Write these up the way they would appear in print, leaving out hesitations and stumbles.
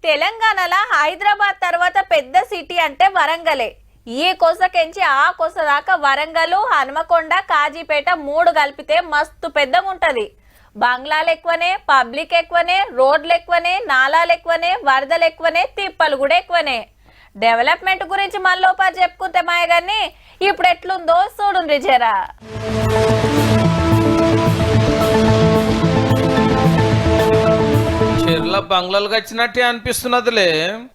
తెలంగాణలో హైదరాబాద్ తర్వాత పెద్ద సిటీ అంటే వరంగలే. ఈ కొసకెంచి ఆ కొస దాకా వరంగల్, హనుమకొండ, కాజీపేట మూడు కలిపితే మస్తు పెద్దగా ఉంటది. బంగ్లాలు ఎక్కువనే, పబ్లిక్ ఎక్కువనే, రోడ్లు ఎక్కువనే, నాలాలు ఎక్కువనే, వరదలు ఎక్కువనే, తిప్పలు కూడా ఎక్కువనే. డెవలప్మెంట్ గురించి మళ్ళీ చెప్పుకుంటే మాయ గాని ఇప్పుడు ఎట్లుందో చూడుండ్రి జరా. చీరల బంగ్లాలు వచ్చినట్టే అనిపిస్తున్నదిలే.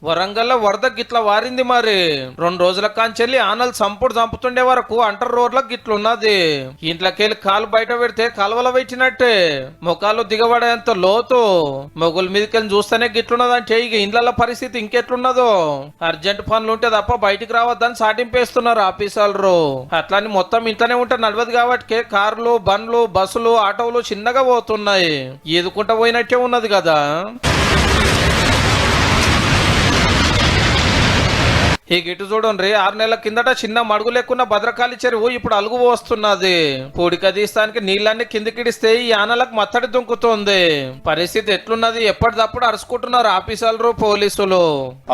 వరంగల్లో వరద గిట్ల వారింది. మరి 2 రోజుల కాంచెల్లి ఆనలు చంపుతుండే వరకు అంటర్ రోడ్లకు గిట్లున్నది. ఇంట్లోకెళ్ళి కాలు బయట పెడితే కాలువల పెట్టినట్టే, ముఖాలు దిగబడేంత లోతు. మొగుల మీదకెళ్ళి చూస్తేనే గిట్లున్నదంటే ఇక ఇండ్ల పరిస్థితి ఇంకెట్లున్నదో. అర్జెంట్ పనులు ఉంటే తప్ప బయటికి రావద్దని సాటింపేస్తున్నారు ఆఫీసర్లు. అట్లాని మొత్తం ఇంట్లోనే ఉంటే నడవదు కాబట్టి కార్లు, బండ్లు, బస్సులు, ఆటోలు చిన్నగా పోతున్నాయి. ఈదుకుంటా పోయినట్టే ఉన్నది కదా. ఈ గిట్టు చూడండి, 6 నెలల కిందట చిన్న మడుగు లేకున్న భద్రకాళి చెరువు ఇప్పుడు అలుగు పోస్తున్నది. పూడిక తీస్తానికి నీళ్ళన్ని కిందికిడిస్తే ఈ ఆనలకు మత్తడి దుంకుతోంది. పరిస్థితి ఎట్లున్నది? ఎప్పటికప్పుడు అరుచుకుంటున్నారు ఆఫీసర్లు, పోలీసులు.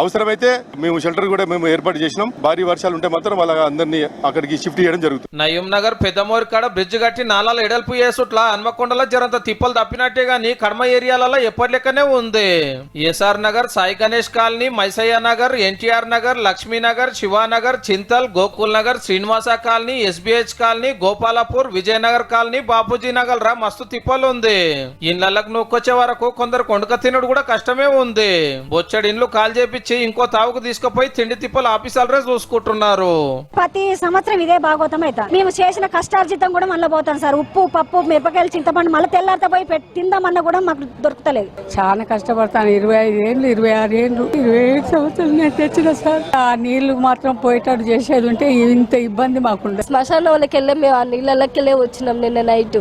అవసరమైతే మేము షెల్టర్ కూడా మేము ఏర్పాటు చేసినాం. భారీ వర్షాలు ఉంటే మాత్రం వాళ్ళ అందరినీ అక్కడికి షిఫ్ట్ చేయడం జరుగుతుంది. నయూం నగర్ పెద్దమోరి కాడ బ్రిడ్జ్ కట్టి నాలాలు ఎడల్పు చేసుట్లా హన్మకొండలో జరంత తిప్పలు తప్పినట్టే గాని కడమ ఏరియాలలో ఎప్పటి లెక్కనే ఉంది. SR Nagar, Sai Ganesh colony, Maisaiah Nagar, NTR Nagar, Laxminagar, Shivanagar, Chintal, Gokul Nagar, Srinivasa colony, SBH colony, Gopalpur, Vijayanagar colony, Bapuji Nagar రా మస్తు తిప్పలు ఉంది. ఇళ్లకు నూక్కొచ్చే వరకు కొందరు కొండక తినడు కూడా కష్టమే ఉంది. బొచ్చడి ఇండ్లు కాల్ చేపించి ఇంకో తావుకు తీసుకుపోయి తిండి తిప్పలు ఆఫీసర్లే చూసుకుంటున్నారు. ప్రతి సంవత్సరం ఇదే భాగవతం అయితే మేము చేసిన కష్టార్జితం కూడా మళ్ళీ పోతాం సార్. ఉప్పు, పప్పు, మిరపకాయలు, చింతపండు మళ్ళీ తెల్లారితో పోయి తిందామన్నా కూడా మాకు దొరుకుతలేదు. చాలా కష్టపడతాను. 25 ఏళ్ళు, 26 ఏళ్ళు, 27 సంవత్సరాలు నేను తెచ్చిన సార్. ఆ నీళ్లు మాత్రం పోయేటట్టు చేసేది ఉంటే ఇంత ఇబ్బంది మాకుండే. శ్మశానం వాళ్ళకి వెళ్ళే మేము ఆ నీళ్ళకి వెళ్ళే వచ్చినాం నిన్న నైట్.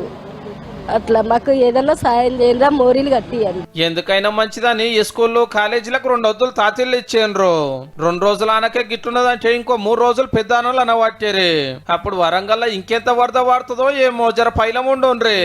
అట్లా మాకు ఏదన్నా సాయం చేయండి, మోరీలు కట్టియండి. ఎందుకైనా మంచిదని ఈ స్కూల్లో, కాలేజీలకు 2 వద్దులు తాతీళ్ళు ఇచ్చేండ్రు. 2 రోజుల ఆనకే గిట్టున్నదంటే ఇంకో 3 రోజులు పెద్ద ఆనలు అనవాటేరి. అప్పుడు వరంగల్లో ఇంకెంత వరద వాడుతుందో ఏమో, జర పైలం ఉండుండ్రి.